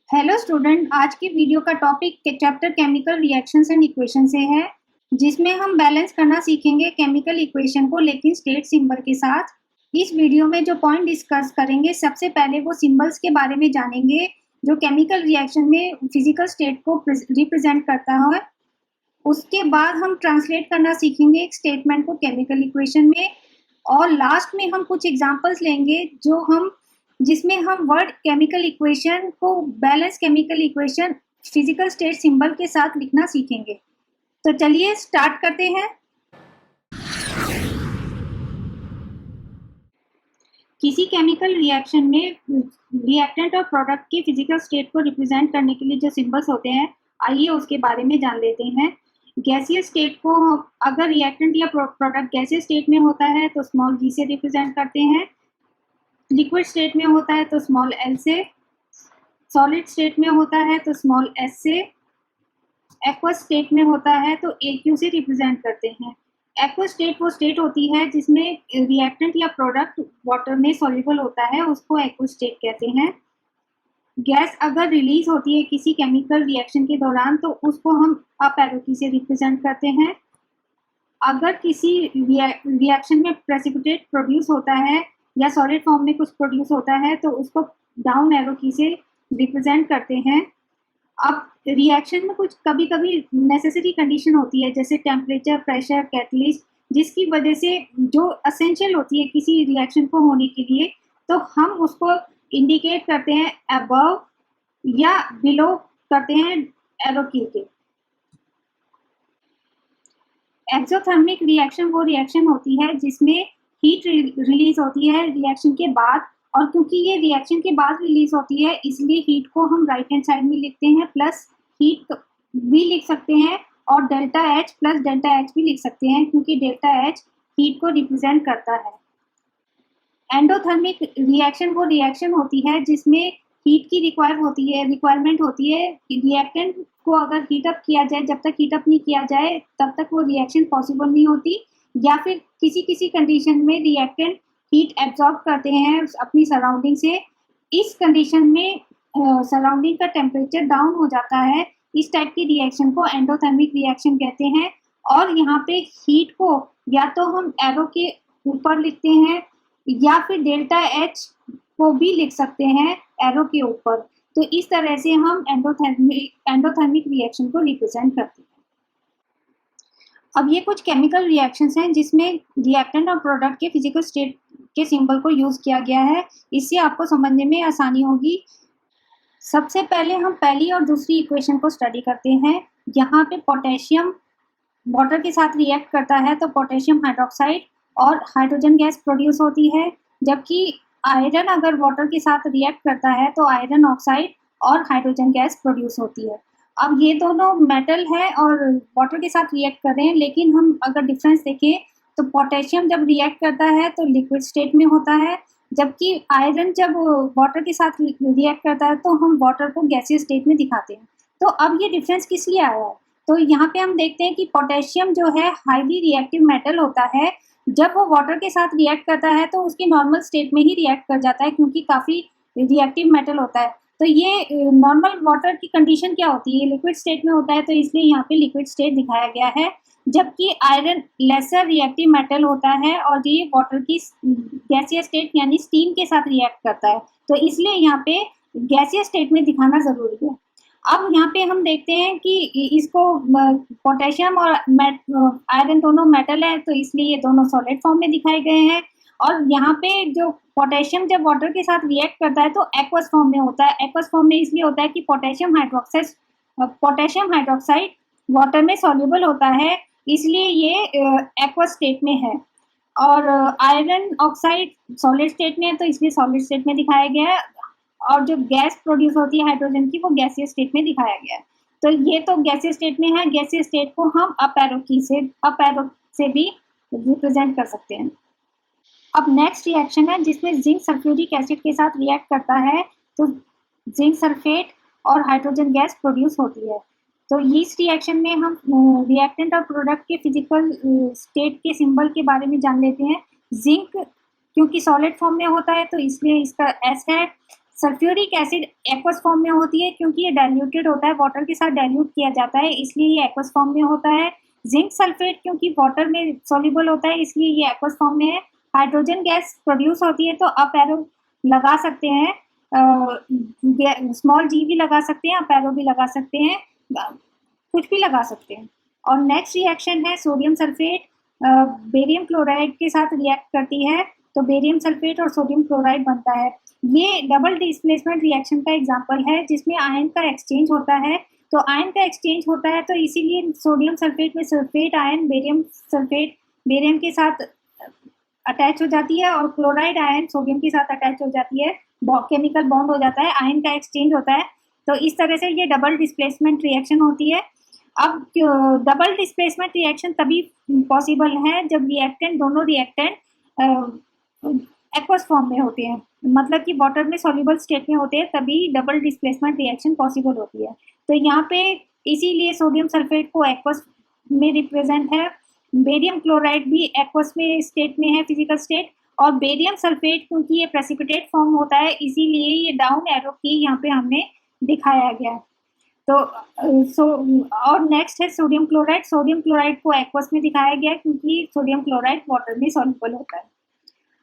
Hello student, आज की video का topic chapter chemical reactions and equation से है, जिसमें हम बैलेंस करना सीखेंगे केमिकल इक्वेशन को लेकिन स्टेट सिंबल के साथ। इस वीडियो में जो पॉइंट डिस्कस करेंगे, सबसे पहले वो सिंबल्स के बारे में जानेंगे जो केमिकल रिएक्शन में फिजिकल स्टेट को रिप्रेजेंट करता है। उसके बाद हम ट्रांसलेट करना सीखेंगे एक स्टेटमेंट को केमिकल इक्वेशन में, और लास्ट में हम कुछ एग्जांपल्स लेंगे जिसमें हम वर्ड केमिकल इक्वेशन को balance chemical equation physical state symbol के साथ लिखना सीखेंगे। तो चलिए स्टार्ट करते हैं। किसी केमिकल रिएक्शन में रिएक्टेंट और प्रोडक्ट की फिजिकल स्टेट को रिप्रेजेंट करने के लिए जो सिंबल्स होते हैं, आइए उसके बारे में जान लेते हैं। गैसीय स्टेट को अगर रिएक्टेंट या प्रोडक्ट गैसीय स्टेट में होता है तो स्मॉल g से रिप्रेजेंट करते हैं। लिक्विड स्टेट में होता है तो स्मॉल l से, सॉलिड स्टेट में होता है तो स्मॉल s से, एक्वस स्टेट में होता है तो aq से रिप्रेजेंट करते हैं। एक्वस स्टेट वो स्टेट होती है जिसमें रिएक्टेंट या प्रोडक्ट वाटर में सॉल्युबल होता है, उसको एक्वस स्टेट कहते हैं। गैस अगर रिलीज होती है किसी केमिकल रिएक्शन के दौरान तो उसको हम अप एरो की से रिप्रेजेंट करते हैं। अगर किसी रिएक्शन में प्रेसिपिटेट प्रोड्यूस होता है या सॉलिड फॉर्म में कुछ प्रोड्यूस होता है तो उसको डाउन एरो की से रिप्रेजेंट करते हैं। अब रिएक्शन में कुछ कभी कभी नेसेसरी कंडीशन होती है, जैसे टेम्परेचर, प्रेशर, कैटलिस्ट, जिसकी वजह से जो एसेंशियल होती है किसी रिएक्शन को होने के लिए, तो हम उसको इंडिकेट करते हैं अबव या बिलो करते हैं एरो की के। एक्सोथर्मिक रिएक्शन वो रिएक्शन होती है जिसमें हीट रिलीज होती है रिएक्शन के बाद, और क्योंकि ये रिएक्शन के बाद रिलीज होती है इसलिए हीट को हम राइट हैंड साइड में लिखते हैं, प्लस हीट भी लिख सकते हैं और delta H plus delta H भी लिख सकते हैं, क्योंकि डेल्टा एच हीट को रिप्रेजेंट करता है। एंडोथर्मिक रिएक्शन वो रिएक्शन होती है जिसमें हीट की रिक्वायरमेंट होती है। रिएक्टेंट को अगर हीटअप किया जाए, जब तक हीटअप नहीं किया जाए तब तक वो रिएक्शन पॉसिबल नहीं होती, या फिर किसी कंडीशन में रिएक्टेंट हीट एब्जॉर्ब करते हैं अपनी सराउंडिंग से। इस कंडीशन में सराउंडिंग का टेम्परेचर डाउन हो जाता है। इस टाइप की रिएक्शन को एंडोथर्मिक रिएक्शन कहते हैं। और यहाँ पे हीट को या तो हम एरो के ऊपर लिखते हैं या फिर डेल्टा एच को भी लिख सकते हैं एरो के ऊपर। तो इस तरह से हम एंडोथर्मिक रिएक्शन को रिप्रेजेंट करते हैं। अब ये कुछ केमिकल रिएक्शंस हैं जिसमें रिएक्टेंट और प्रोडक्ट के फिजिकल स्टेट के सिंबल को यूज किया गया है, इससे आपको समझने में आसानी होगी। सबसे पहले हम पहली और दूसरी इक्वेशन को स्टडी करते हैं। यहाँ पे पोटेशियम वाटर के साथ रिएक्ट करता है तो पोटेशियम हाइड्रोक्साइड और हाइड्रोजन गैस प्रोड्यूस होती है, जबकि आयरन अगर वाटर के साथ रिएक्ट करता है तो आयरन ऑक्साइड और हाइड्रोजन गैस प्रोड्यूस होती है। अब ये दोनों मेटल है और वाटर के साथ रिएक्ट कर रहे हैं, लेकिन हम अगर डिफरेंस देखें तो पोटेशियम जब रिएक्ट करता है तो लिक्विड स्टेट में होता है, जबकि आयरन जब वाटर के साथ रिएक्ट करता है तो हम वाटर को गैसीय स्टेट में दिखाते हैं। तो अब ये डिफरेंस किस लिए आया है, तो यहाँ पे हम देखते हैं कि पोटेशियम जो है हाईली रिएक्टिव मेटल होता है। जब वो वाटर के साथ रिएक्ट करता है तो उसके नॉर्मल स्टेट में ही रिएक्ट कर जाता है, क्योंकि काफ़ी रिएक्टिव मेटल होता है। तो ये नॉर्मल वाटर की कंडीशन क्या होती है, लिक्विड स्टेट में होता है, तो इसलिए यहाँ पे लिक्विड स्टेट दिखाया गया है। जबकि आयरन लेसर रिएक्टिव मेटल होता है और ये वाटर की गैसीय स्टेट यानी स्टीम के साथ रिएक्ट करता है, तो इसलिए यहाँ पे गैसीय स्टेट में दिखाना जरूरी है। अब यहाँ पे हम देखते हैं कि इसको पोटेशियम और आयरन दोनों मेटल है, तो इसलिए ये दोनों सॉलिड फॉर्म में दिखाए गए हैं। और यहाँ पे जो पोटेशियम जब वाटर के साथ रिएक्ट करता है तो एक्वस फॉर्म में होता है। एक्वस फॉर्म में इसलिए होता है कि पोटेशियम हाइड्रोक्साइड वाटर में सॉल्युबल होता है, इसलिए ये एक्वस स्टेट में है। और आयरन ऑक्साइड सॉलिड स्टेट में है, तो इसलिए सॉलिड स्टेट में दिखाया गया है। और जो गैस प्रोड्यूस होती है हाइड्रोजन की, वो गैसीय स्टेट में दिखाया गया है। तो ये तो गैसीय स्टेट में है। गैसीय स्टेट को हम अप एरो से भी रिप्रेजेंट कर सकते हैं। अब नेक्स्ट रिएक्शन है जिसमें जिंक सल्फ्यूरिक एसिड के साथ रिएक्ट करता है तो जिंक सल्फेट और हाइड्रोजन गैस प्रोड्यूस होती है। तो इस रिएक्शन में हम रिएक्टेंट और प्रोडक्ट के फिजिकल स्टेट के सिंबल के बारे में जान लेते हैं। जिंक क्योंकि सॉलिड फॉर्म में होता है तो इसलिए इसका एस है। सल्फ्यूरिक एसिड एक्वस फॉर्म में होती है क्योंकि ये डाइल्यूटेड होता है, वाटर के साथ डाइल्यूट किया जाता है, इसलिए ये एक्वस फॉर्म में होता है। जिंक सल्फेट क्योंकि वाटर में सॉल्युबल होता है, इसलिए ये एक्वस फॉर्म में है। हाइड्रोजन गैस प्रोड्यूस होती है तो अप एरो लगा सकते हैं, स्मॉल जी भी लगा सकते हैं, अप एरो भी लगा सकते हैं, कुछ भी लगा सकते हैं। और नेक्स्ट रिएक्शन है सोडियम सल्फेट बेरियम क्लोराइड के साथ रिएक्ट करती है, तो बेरियम सल्फेट और सोडियम क्लोराइड बनता है। ये डबल डिस्प्लेसमेंट रिएक्शन का एग्जांपल है जिसमें आयन का एक्सचेंज होता है। तो आयन का एक्सचेंज होता है तो इसीलिए सोडियम सल्फेट में sulphate ion barium sulphate barium के साथ अटैच हो जाती है और क्लोराइड आयन सोडियम के साथ अटैच हो जाती है, केमिकल बॉन्ड हो जाता है, आयन का एक्सचेंज होता है। तो इस तरह से ये डबल डिस्प्लेसमेंट रिएक्शन होती है। अब डबल डिस्प्लेसमेंट रिएक्शन तभी पॉसिबल है जब रिएक्टेंट दोनों रिएक्टेंट एक्वस फॉर्म में होते हैं, मतलब कि वाटर में सॉल्युबल स्टेट में होते हैं, तभी डबल डिस्प्लेसमेंट रिएक्शन पॉसिबल होती है। तो यहाँ पे इसीलिए सोडियम सल्फेट को एक्वस में रिप्रेजेंट है, बेरियम क्लोराइड भी एक्वस में स्टेट में है, फिजिकल स्टेट, और बेरियम सल्फेट क्योंकि ये प्रेसिपिटेट फॉर्म होता है इसीलिए ये डाउन एरो की यहाँ पे हमने दिखाया गया। तो और नेक्स्ट है सोडियम क्लोराइड। सोडियम क्लोराइड को एक्वस में दिखाया गया क्योंकि सोडियम क्लोराइड वाटर में सॉल्युबल होता है।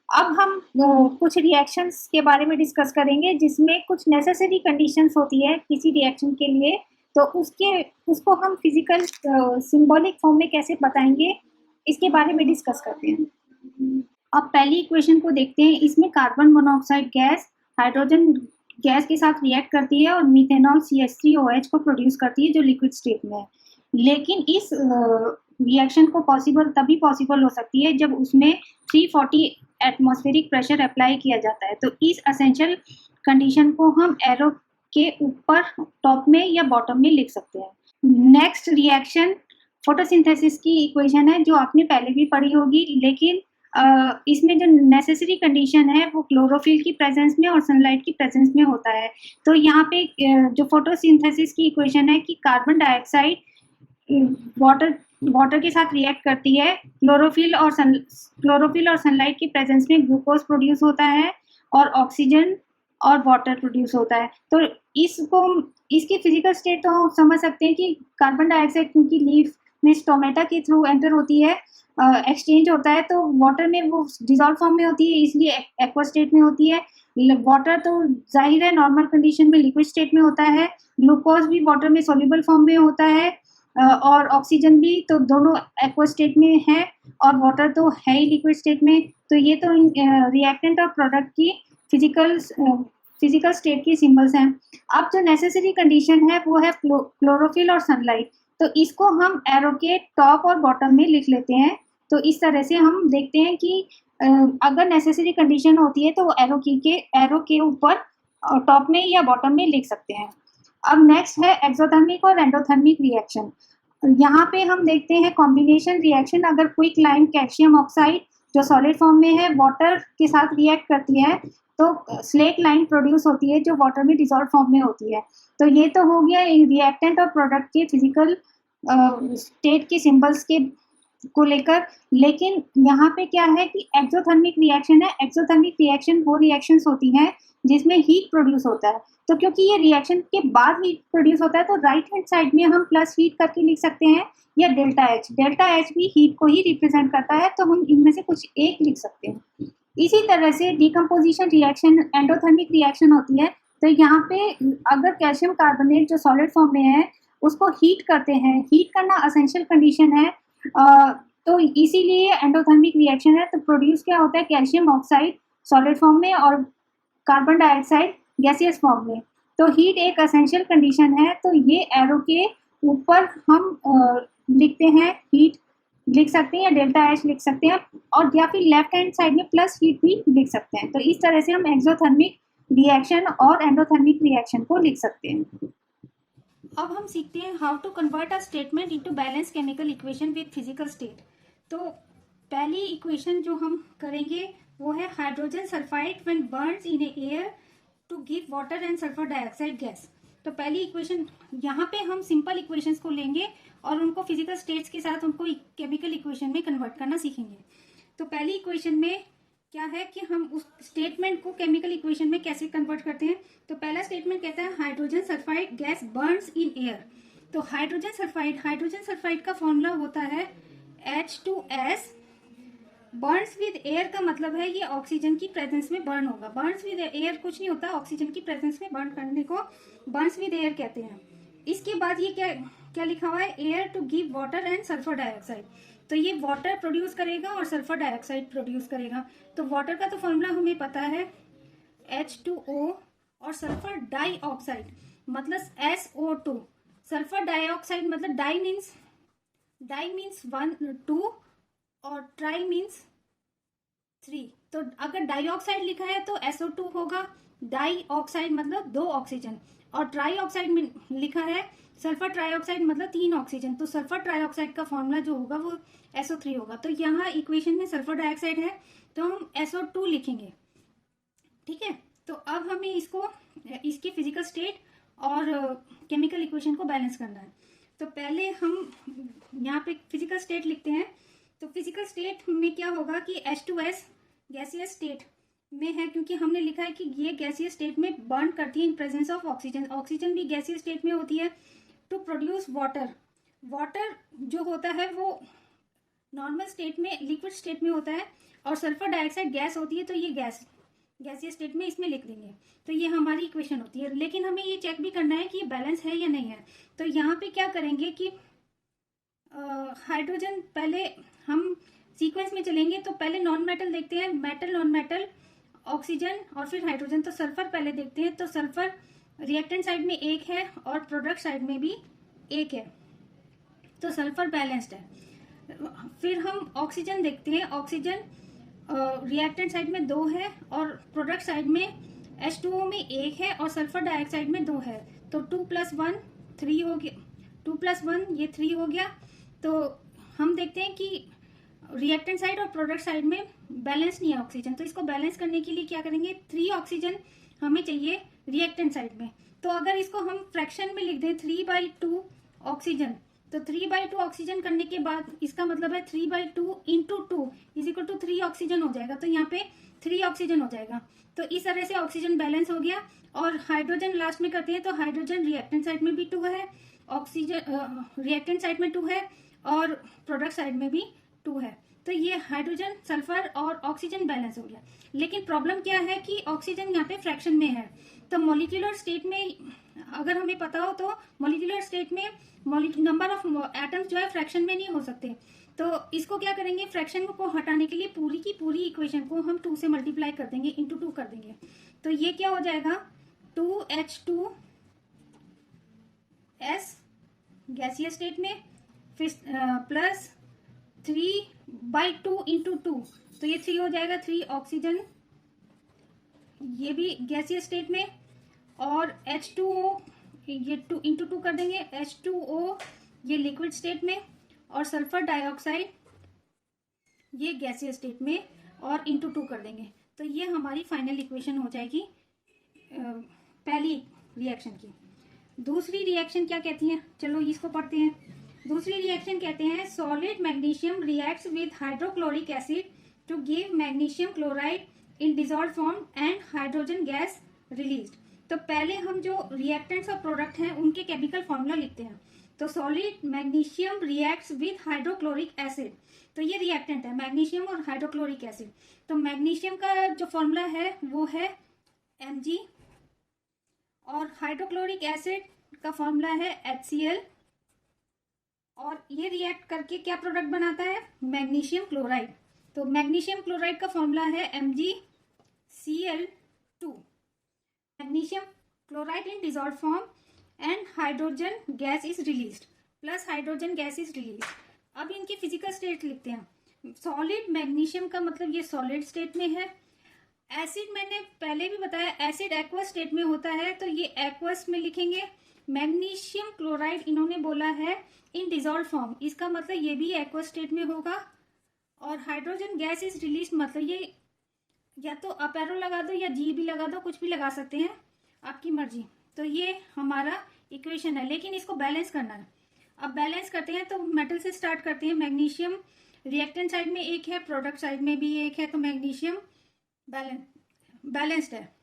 अब हम कुछ रिएक्शंस के बारे में डिस्कस करेंगे जिसमें कुछ नेसेसरी कंडीशंस होती है किसी रिएक्शन के लिए, तो उसको हम फिजिकल सिंबॉलिक फॉर्म में कैसे बताएंगे इसके बारे में डिस्कस करते हैं। अब पहली इक्वेशन को देखते हैं। इसमें carbon monoxide gas hydrogen gas के साथ रिएक्ट करती है और मिथेनॉल CH3OH को प्रोड्यूस करती है जो लिक्विड स्टेट में है। लेकिन इस रिएक्शन को तभी पॉसिबल हो सकती है जब उसमें 340 एटमॉस्फेरिक प्रेशर अप्लाई किया जाता है। तो इस एसेंशियल कंडीशन को हम एरो के ऊपर टॉप में या बॉटम में लिख सकते हैं। नेक्स्ट रिएक्शन फोटोसिंथेसिस की इक्वेशन है जो आपने पहले भी पढ़ी होगी, लेकिन इसमें जो नेसेसरी कंडीशन है वो क्लोरोफिल की प्रेजेंस में और सनलाइट की प्रेजेंस में होता है। तो यहाँ पे जो फोटोसिंथेसिस की इक्वेशन है कि कार्बन डाइऑक्साइड वाटर के साथ रिएक्ट करती है, क्लोरोफिल और सनलाइट की प्रेजेंस में ग्लूकोज प्रोड्यूस होता है और ऑक्सीजन और वाटर प्रोड्यूस होता है। तो इसकी फिजिकल स्टेट तो हम समझ सकते हैं कि कार्बन डाइऑक्साइड क्योंकि लीफ में स्टोमेटा के थ्रू एंटर होती है, एक्सचेंज होता है, तो वाटर में वो डिजॉल्व फॉर्म में होती है इसलिए एक्वा स्टेट में होती है। वाटर तो जाहिर है नॉर्मल कंडीशन में लिक्विड स्टेट में होता है, ग्लूकोज भी वाटर में सॉल्युबल फॉर्म में होता है और ऑक्सीजन भी, तो दोनों एक्वा स्टेट में है और वाटर तो है ही लिक्विड स्टेट में। तो ये तो रिएक्टेंट और प्रोडक्ट की फिजिकल स्टेट की सिंबल्स हैं। अब जो नेसेसरी कंडीशन है वो है क्लोरोफिल और सनलाइट, तो इसको हम एरो के टॉप और बॉटम में लिख लेते हैं। तो इस तरह से हम देखते हैं कि अगर नेसेसरी कंडीशन होती है तो वो एरो के ऊपर टॉप में या बॉटम में लिख सकते हैं। अब नेक्स्ट है एक्सोथर्मिक और एंडोथर्मिक रिएक्शन। यहाँ पे हम देखते हैं कॉम्बिनेशन रिएक्शन। अगर क्विक लाइम कैल्शियम ऑक्साइड जो सॉलिड फॉर्म में है वाटर के साथ रिएक्ट करती है तो स्लेट लाइन प्रोड्यूस होती है जो वाटर में डिसॉल्व फॉर्म में होती है। तो ये तो हो गया रिएक्टेंट और प्रोडक्ट के फिजिकल स्टेट के सिंबल्स के को लेकर। लेकिन यहाँ पे क्या है कि एक्सोथर्मिक रिएक्शन है। एक्सोथर्मिक रिएक्शन वो रिएक्शंस होती हैं जिसमें हीट प्रोड्यूस होता है। तो क्योंकि ये रिएक्शन के बाद हीट प्रोड्यूस होता है तो राइट हैंड साइड में हम प्लस हीट करके लिख सकते हैं या डेल्टा एच भी हीट को ही रिप्रेजेंट करता है, तो हम इनमें से कुछ एक लिख सकते हैं। इसी तरह से डिकम्पोजिशन रिएक्शन एंडोथर्मिक रिएक्शन होती है। तो यहाँ पे अगर कैल्शियम कार्बोनेट जो सॉलिड फॉर्म में है उसको हीट करते हैं, हीट करना एसेंशियल कंडीशन है, तो इसीलिए एंडोथर्मिक रिएक्शन है। तो प्रोड्यूस क्या होता है कैल्शियम ऑक्साइड सॉलिड फॉर्म में और कार्बन डाइऑक्साइड गैसियस फॉर्म में। तो हीट एक एसेंशियल कंडीशन है, तो ये एरो के ऊपर हम लिखते हैं हीट लिख सकते हैं या डेल्टा एच लिख सकते हैं, और या फिर लेफ्ट हैंड साइड में प्लस हीट भी लिख सकते हैं। तो इस तरह से हम एक्सोथर्मिक रिएक्शन और एंडोथर्मिक रिएक्शन को लिख सकते हैं। अब हम सीखते हैं how to convert a statement into balance chemical equation with physical state. तो पहली इक्वेशन जो हम करेंगे वो है hydrogen sulphide when burns in air to give water and sulphur dioxide gas. तो पहली इक्वेशन यहाँ पे हम सिंपल इक्वेशंस को लेंगे और उनको फिजिकल स्टेट्स के साथ उनको केमिकल इक्वेशन में कन्वर्ट करना सीखेंगे। तो पहली इक्वेशन में क्या है कि हम उस स्टेटमेंट को केमिकल इक्वेशन में कैसे कन्वर्ट करते हैं। तो पहला स्टेटमेंट कहता है hydrogen sulphide gas Burns in air. तो हाइड्रोजन सल्फाइड का फॉर्मूला होता है H2S। बर्न्स विद एयर का मतलब है ये ऑक्सीजन की प्रेजेंस में बर्न होगा। बर्न्स विद एयर कुछ नहीं होता, ऑक्सीजन की प्रेजेंस में बर्न करने को बर्न्स विद एयर कहते हैं। इसके बाद ये क्या क्या लिखा हुआ है, air to give water and sulphur dioxide. तो ये वाटर प्रोड्यूस करेगा और सल्फर डाइऑक्साइड प्रोड्यूस करेगा। तो वाटर का तो फॉर्मूला हमें पता है H2O, और सल्फर डाइऑक्साइड मतलब SO2। सल्फर डाइऑक्साइड मतलब डाई मीन्स 1 2 और ट्राई मीन्स 3। तो अगर डाइऑक्साइड लिखा है तो SO2 होगा, डाइऑक्साइड मतलब 2 ऑक्सीजन, और ट्राई ऑक्साइड में लिखा है सल्फर ट्राइऑक्साइड मतलब 3 ऑक्सीजन। तो सल्फर ट्राइऑक्साइड का फॉर्मूला जो होगा वो SO3 होगा। तो यहाँ इक्वेशन में सल्फर डाइऑक्साइड है तो हम SO2 लिखेंगे, ठीक है। तो अब हमें इसकी फिजिकल स्टेट और केमिकल इक्वेशन को बैलेंस करना है। तो पहले हम यहाँ पे फिजिकल स्टेट लिखते हैं। तो फिजिकल स्टेट में क्या होगा कि H2S गैसियस स्टेट में है, क्योंकि हमने लिखा है कि ये गैसियस स्टेट में बर्न करती है in presence of oxygen. Oxygen भी गैसियस स्टेट में होती है। टू प्रोड्यूस वाटर जो होता है वो नॉर्मल स्टेट में लिक्विड स्टेट में होता है, और सल्फर डाइऑक्साइड गैस होती है, तो ये गैसियस स्टेट में इसमें लिख देंगे। तो ये हमारी इक्वेशन होती है। लेकिन हमें ये चेक भी करना है कि ये बैलेंस है या नहीं है। तो यहाँ पे क्या करेंगे कि हाइड्रोजन पहले हम सीक्वेंस में चलेंगे। तो पहले नॉन मेटल देखते हैं, मेटल नॉन मेटल ऑक्सीजन और फिर हाइड्रोजन। तो सल्फर पहले देखते हैं। तो सल्फर रिएक्टेंट साइड में 1 है और प्रोडक्ट साइड में भी 1 है, तो सल्फर बैलेंस्ड है। फिर हम ऑक्सीजन देखते हैं। ऑक्सीजन रिएक्टेंट साइड में 2 है और प्रोडक्ट साइड में H2O में 1 है और सल्फर डाइऑक्साइड में 2 है। तो 2 + 1 3 हो गया, 2 + 1 ये 3 हो गया। तो हम देखते हैं कि रिएक्टेंट साइड और प्रोडक्ट साइड में बैलेंस नहीं है ऑक्सीजन। तो इसको बैलेंस करने के लिए क्या करेंगे, 3 ऑक्सीजन हमें चाहिए रिएक्टेंट साइड में। तो अगर इसको हम फ्रैक्शन में लिख दें 3/2 ऑक्सीजन, तो 3/2 ऑक्सीजन करने के बाद इसका मतलब है 3/2 × 2 = 3 ऑक्सीजन हो जाएगा। तो यहाँ पे 3 ऑक्सीजन हो जाएगा। तो इस तरह से ऑक्सीजन बैलेंस हो गया। और हाइड्रोजन लास्ट में करते हैं। तो हाइड्रोजन रिएक्टेंट साइड में भी 2 है, ऑक्सीजन रिएक्टेंट साइड में 2 है और प्रोडक्ट साइड में भी 2 है। तो ये हाइड्रोजन सल्फर और ऑक्सीजन बैलेंस हो गया। लेकिन प्रॉब्लम क्या है कि ऑक्सीजन यहाँ पे फ्रैक्शन में है। तो मॉलिक्यूलर स्टेट में अगर हमें पता हो तो मॉलिक्यूलर स्टेट में नंबर ऑफ एटम्स जो है फ्रैक्शन में नहीं हो सकते। तो इसको क्या करेंगे, फ्रैक्शन को हटाने के लिए पूरी की पूरी इक्वेशन को हम 2 से मल्टीप्लाई कर देंगे, × 2 कर देंगे। तो ये क्या हो जाएगा, 2H2S गैसियस स्टेट में फिर प्लस 3/2 × 2, तो ये 3 हो जाएगा, 3 ऑक्सीजन ये भी गैसियस स्टेट में, और H2O ये 2 × 2 कर देंगे, H2O ये लिक्विड स्टेट में, और सल्फर डाइऑक्साइड ये गैसियस स्टेट में और × 2 कर देंगे। तो ये हमारी फाइनल इक्वेशन हो जाएगी पहली रिएक्शन की। दूसरी रिएक्शन क्या कहती है, चलो इसको पढ़ते हैं। दूसरी रिएक्शन कहते हैं solid magnesium reacts with hydrochloric acid to give magnesium chloride in dissolve form and hydrogen gas released. तो पहले हम जो रिएक्टेंट्स और प्रोडक्ट हैं उनके केमिकल फॉर्मूला लिखते हैं। तो solid magnesium reacts with hydrochloric acid, तो ये रिएक्टेंट है मैग्नीशियम और हाइड्रोक्लोरिक एसिड। तो मैग्नीशियम का जो फॉर्मूला है वो है Mg, और हाइड्रोक्लोरिक एसिड का फॉर्मूला है HCl, और ये रिएक्ट करके क्या प्रोडक्ट बनाता है, मैग्नीशियम क्लोराइड। तो मैग्नीशियम क्लोराइड का फॉर्मूला है MgCl2। Magnesium chloride in dissolve form and hydrogen gas is released, plus hydrogen gas is released. अब इनकी फिजिकल स्टेट लिखते हैं। सॉलिड मैग्नीशियम का मतलब ये सॉलिड स्टेट में है। एसिड मैंने पहले भी बताया एसिड एक्वस स्टेट में होता है, तो ये एक्वस में लिखेंगे। मैग्नीशियम क्लोराइड इन्होंने बोला है इन डिजॉल्व फॉर्म, इसका मतलब ये भी एक्वस स्टेट में होगा। और हाइड्रोजन गैस इज रिलीज मतलब ये या तो अप एरो लगा दो या जी भी लगा दो, कुछ भी लगा सकते हैं, आपकी मर्जी। तो ये हमारा इक्वेशन है, लेकिन इसको बैलेंस करना है। अब बैलेंस करते हैं तो मेटल से स्टार्ट करते हैं। मैग्नीशियम रिएक्टेंट साइड में 1 है, प्रोडक्ट साइड में भी 1 है, तो मैग्नीशियम बैलेंस्ड है।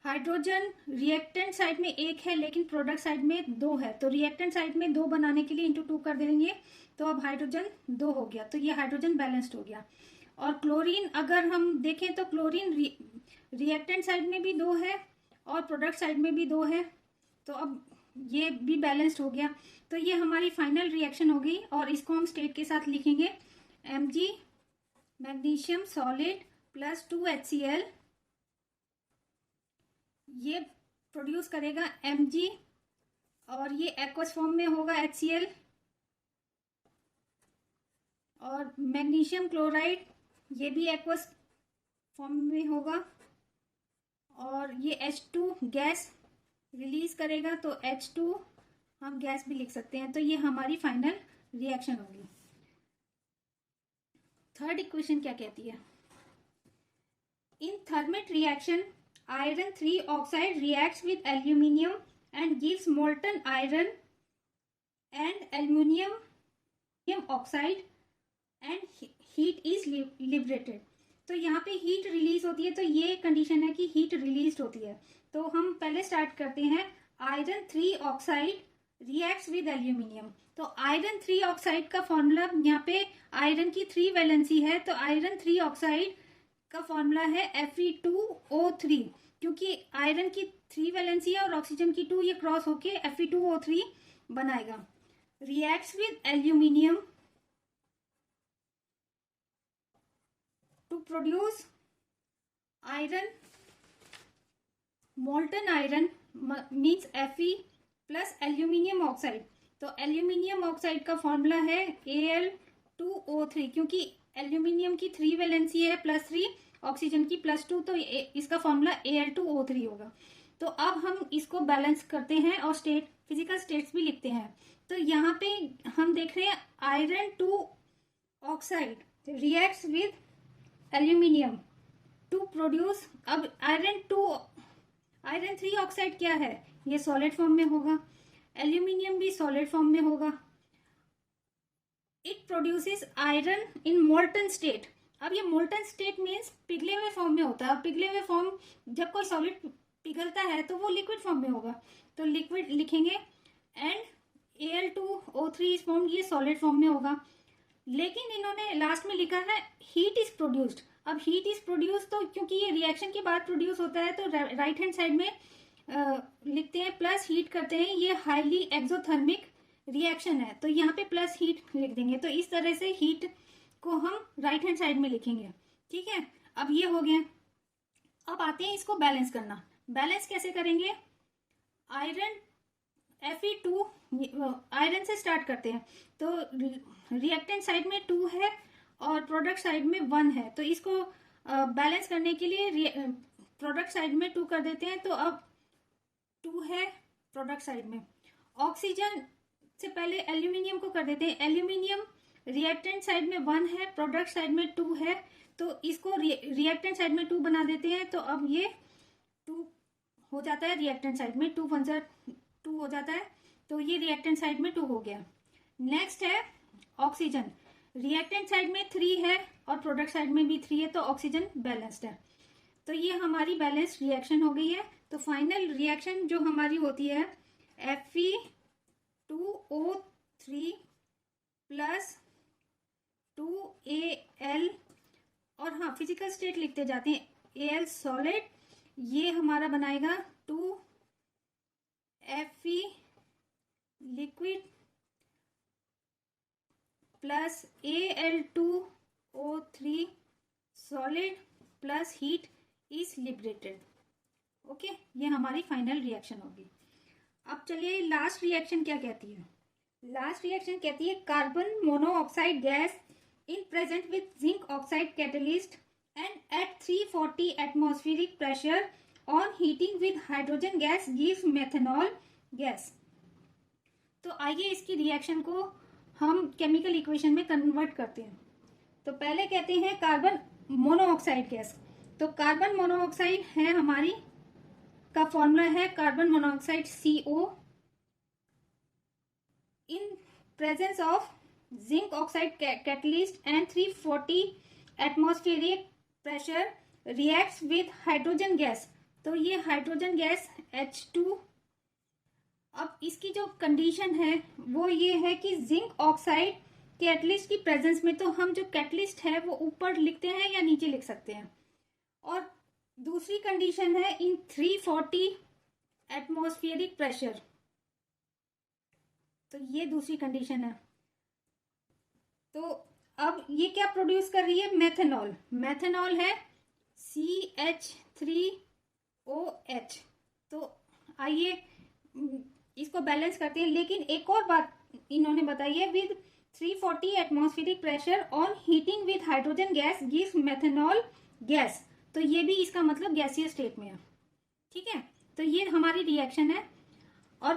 हाइड्रोजन रिएक्टेंट साइड में एक है लेकिन प्रोडक्ट साइड में दो है, तो रिएक्टेंट साइड में दो बनाने के लिए इंटू 2 कर देंगे, तो अब हाइड्रोजन 2 हो गया, तो ये हाइड्रोजन बैलेंस्ड हो गया। और क्लोरीन अगर हम देखें तो क्लोरीन रिएक्टेंट साइड में भी 2 है और प्रोडक्ट साइड में भी 2 है, तो अब ये भी बैलेंस्ड हो गया। तो ये हमारी फाइनल रिएक्शन हो गई और इसको हम स्टेट के साथ लिखेंगे Mg magnesium solid plus 2HCl, ये प्रोड्यूस करेगा Mg और ये एक्वस फॉर्म में होगा HCl, और मैग्नीशियम क्लोराइड ये भी एक्वस फॉर्म में होगा और ये H2 गैस रिलीज करेगा, तो H2 हम गैस भी लिख सकते हैं। तो ये हमारी फाइनल रिएक्शन होगी। थर्ड इक्वेशन क्या कहती है? इन thermite reaction iron 3 oxide reacts with aluminium and gives molten iron and aluminium oxide and heat is liberated। तो यहाँ पे हीट रिलीज होती है, तो ये कंडीशन है कि हीट रिलीज होती है। तो हम पहले स्टार्ट करते हैं। Iron 3 oxide reacts with aluminium, तो आयरन 3 ऑक्साइड का फॉर्मूला, यहाँ पे आयरन की 3 वैलेंसी है, तो आयरन 3 ऑक्साइड का फॉर्मूला है Fe2O3, क्योंकि आयरन की 3 वैलेंसी है और ऑक्सीजन की 2, ये क्रॉस होके Fe2O3 बनाएगा। Reacts with aluminium to produce iron, molten iron means Fe plus aluminium oxide। तो एल्यूमिनियम ऑक्साइड का फॉर्मूला है Al2O3, क्योंकि एल्यूमिनियम की 3 वैलेंसी है +3, ऑक्सीजन की +2, तो इसका फॉर्मूला Al2O3 होगा। तो अब हम इसको बैलेंस करते हैं और फिजिकल स्टेट्स भी लिखते हैं। तो यहाँ पे हम देख रहे हैं iron 2 oxide reacts with aluminium to produce, अब आयरन 3 ऑक्साइड क्या है, ये सॉलिड फॉर्म में होगा, एल्यूमिनियम भी सॉलिड फॉर्म में होगा। It produces iron in molten state. अब ये मोल्टन स्टेट मीन्स पिघले हुए फॉर्म में होता है। पिघले हुए फॉर्म, जब कोई सॉलिड पिघलता है तो वो लिक्विड फॉर्म में होगा, तो लिक्विड लिखेंगे। एंड Al2O3 इज फॉर्म, ये सॉलिड फॉर्म में होगा। लेकिन इन्होंने लास्ट में लिखा है हीट इज प्रोड्यूस्ड। अब हीट इज प्रोड्यूस, तो क्योंकि ये रिएक्शन के बाद प्रोड्यूस होता है, तो राइट हैंड साइड में लिखते हैं प्लस हीट करते हैं, ये हाईली एक्सोथर्मिक रिएक्शन है, तो यहाँ पे प्लस हीट लिख देंगे। तो इस तरह से हीट को हम राइट हैंड साइड में लिखेंगे। ठीक है, अब ये हो गया। अब आते हैं इसको बैलेंस करना। बैलेंस कैसे करेंगे? आयरन Fe2, आयरन से स्टार्ट करते हैं, तो रिएक्टेंट साइड में 2 है और प्रोडक्ट साइड में 1 है, तो इसको बैलेंस करने के लिए प्रोडक्ट साइड में 2 कर देते हैं, तो अब 2 है प्रोडक्ट साइड में। ऑक्सीजन से पहले एल्यूमिनियम को कर देते हैं। एल्यूमिनियम रिएक्टेंट साइड में 1 है, प्रोडक्ट साइड में 2 है, तो इसको रिएक्टेंट साइड में 2 बना देते हैं, तो अब ये 2 हो जाता है रिएक्टेंट साइड में, 2 1 2 हो जाता है, तो ये रिएक्टेंट साइड में 2 हो गया। नेक्स्ट है ऑक्सीजन, रिएक्टेंट साइड में 3 है और प्रोडक्ट साइड में भी 3 है, तो ऑक्सीजन बैलेंस्ड है। तो ये हमारी बैलेंस्ड रिएक्शन हो गई है। तो फाइनल रिएक्शन जो हमारी होती है Fe2O3 प्लस 2Al, और हाँ फिजिकल स्टेट लिखते जाते हैं, Al सॉलिड, ये हमारा बनाएगा 2Fe liquid plus Al2O3 solid plus heat is liberated. Okay, ये हमारी फाइनल रिएक्शन होगी। अब चलिए लास्ट रिएक्शन क्या कहती है। लास्ट रिएक्शन कहती है carbon monoxide gas in present with zinc oxide catalyst and at 340 atmospheric pressure on heating with hydrogen gas gives methanol gas. तो आइए इसकी रिएक्शन को हम केमिकल इक्वेशन में कन्वर्ट करते हैं। तो पहले कहते हैं कार्बन मोनोऑक्साइड गैस, तो कार्बन मोनोऑक्साइड है हमारी, का फॉर्मूला है carbon monoxide CO in presence of zinc oxide catalyst and 340 atmospheric pressure reacts with hydrogen gas, तो ये हाइड्रोजन गैस H2। अब इसकी जो कंडीशन है वो ये है कि जिंक ऑक्साइड कैटलिस्ट की प्रेजेंस में, तो हम जो कैटलिस्ट है वो ऊपर लिखते हैं या नीचे लिख सकते हैं। और दूसरी कंडीशन है इन 340 एटमॉस्फेरिक प्रेशर, तो ये दूसरी कंडीशन है। तो अब ये क्या प्रोड्यूस कर रही है? मेथनॉल। मेथनॉल है CH3OH। तो आइए इसको बैलेंस करते हैं। लेकिन एक और बात इन्होंने बताई है, with 340 atmospheric pressure on heating with hydrogen gas gives methanol gas. तो ये भी इसका मतलब गैसीय स्टेट में है। ठीक है, तो ये हमारी रिएक्शन है। और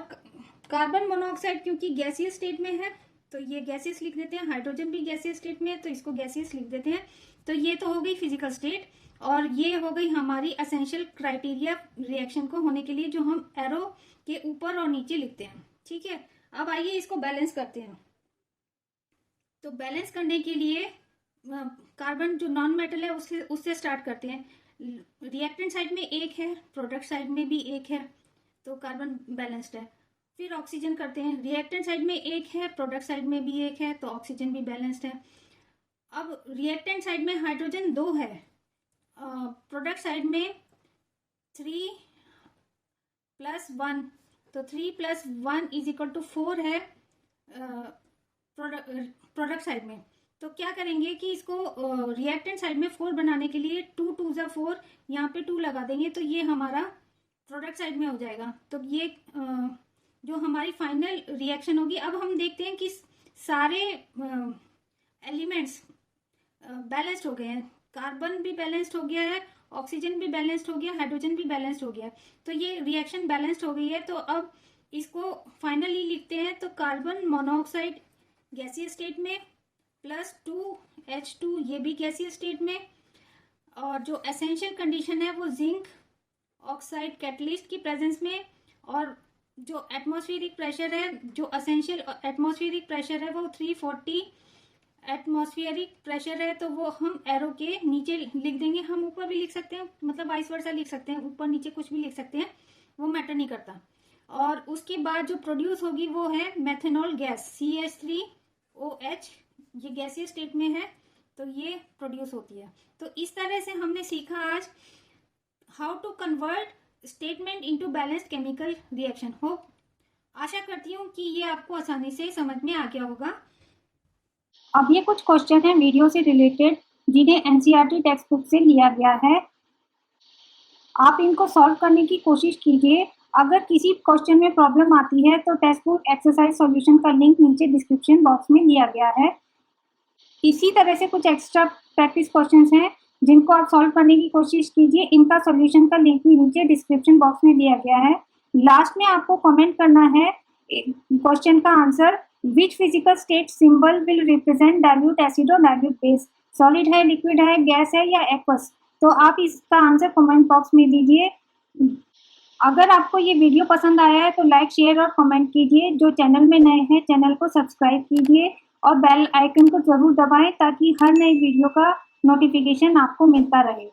कार्बन मोनोऑक्साइड क्योंकि गैसीय स्टेट में है तो ये गैसेस लिख देते हैं, हाइड्रोजन भी गैसीय स्टेट में है तो इसको गैसेस लिख देते हैं। तो ये तो हो गई फिजिकल स्टेट, और ये हो गई हमारी एसेंशियल क्राइटेरिया रिएक्शन को होने के लिए, जो हम एरो के ऊपर और नीचे लिखते हैं। ठीक है, अब आइए इसको बैलेंस करते हैं। तो बैलेंस करने के लिए कार्बन जो नॉन मेटल है उससे स्टार्ट करते हैं। रिएक्टेंट साइड में एक है, प्रोडक्ट साइड में भी एक है, तो कार्बन बैलेंस्ड है। फिर ऑक्सीजन करते हैं, रिएक्टेंट साइड में एक है, प्रोडक्ट साइड में भी एक है, तो ऑक्सीजन भी बैलेंस्ड है। अब रिएक्टेंट साइड में हाइड्रोजन 2 है, प्रोडक्ट साइड में 3+1, तो 3+1 = 4 है प्रोडक्ट साइड में। तो क्या करेंगे कि इसको रिएक्टेंट साइड में 4 बनाने के लिए 2 2 = 4, यहाँ पे 2 लगा देंगे, तो ये हमारा प्रोडक्ट साइड में हो जाएगा। तो ये जो हमारी फाइनल रिएक्शन होगी। अब हम देखते हैं कि सारे एलिमेंट्स बैलेंस्ड हो गए हैं, कार्बन भी बैलेंस्ड हो गया है, ऑक्सीजन भी बैलेंस्ड हो गया, हाइड्रोजन भी बैलेंस्ड हो गया। तो ये रिएक्शन बैलेंस्ड हो गई है। तो अब इसको फाइनली लिखते हैं। तो कार्बन मोनोऑक्साइड गैसीय स्टेट में, +2H2 ये भी गैसीय स्टेट में, और जो एसेंशियल कंडीशन है वो जिंक ऑक्साइड कैटलिस्ट की प्रेजेंस में, और जो एटमॉस्फेरिक प्रेशर है, जो एसेंशियल एटमॉस्फेरिक प्रेशर है वो 340 एटमॉस्फेरिक प्रेशर है, तो वो हम एरो के नीचे लिख देंगे। हम ऊपर भी लिख सकते हैं, मतलब वाइस वर्सा लिख सकते हैं, ऊपर नीचे कुछ भी लिख सकते हैं, वो मैटर नहीं करता। और उसके बाद जो प्रोड्यूस होगी वो है मेथनॉल गैस, CH3OH, ये गैसीय स्टेट में है, तो ये प्रोड्यूस होती है। तो इस तरह से हमने सीखा आज how to convert statement into balanced chemical reaction. हो आशा करती हूँ कि ये आपको आसानी से समझ में आ गया होगा। अब ये कुछ क्वेश्चन हैं वीडियो से रिलेटेड जिन्हें एनसीईआरटी टेक्स्ट बुक से लिया गया है। आप इनको सॉल्व करने की कोशिश कीजिए। अगर किसी क्वेश्चन में प्रॉब्लम आती है तो टेक्स्ट बुक एक्सरसाइज सॉल्यूशन का लिंक नीचे डिस्क्रिप्शन बॉक्स में दिया गया है। इसी तरह से कुछ एक्स्ट्रा प्रैक्टिस क्वेश्चंस हैं जिनको आप सॉल्व करने की कोशिश कीजिए। इनका सॉल्यूशन का लिंक भी नीचे डिस्क्रिप्शन बॉक्स में दिया गया है। लास्ट में आपको कमेंट करना है क्वेश्चन का answer, which physical state symbol will represent dilute acid और डाइल्यूट बेस, सॉलिड है, लिक्विड है, गैस है या एक्वस। तो आप इसका आंसर कमेंट बॉक्स में दीजिए। अगर आपको ये वीडियो पसंद आया है तो लाइक, शेयर और कमेंट कीजिए। जो चैनल में नए हैं चैनल को सब्सक्राइब कीजिए और बेल आइकन को जरूर दबाएं ताकि हर नई वीडियो का नोटिफिकेशन आपको मिलता रहे।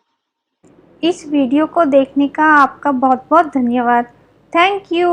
इस वीडियो को देखने का आपका बहुत बहुत धन्यवाद। Thank you.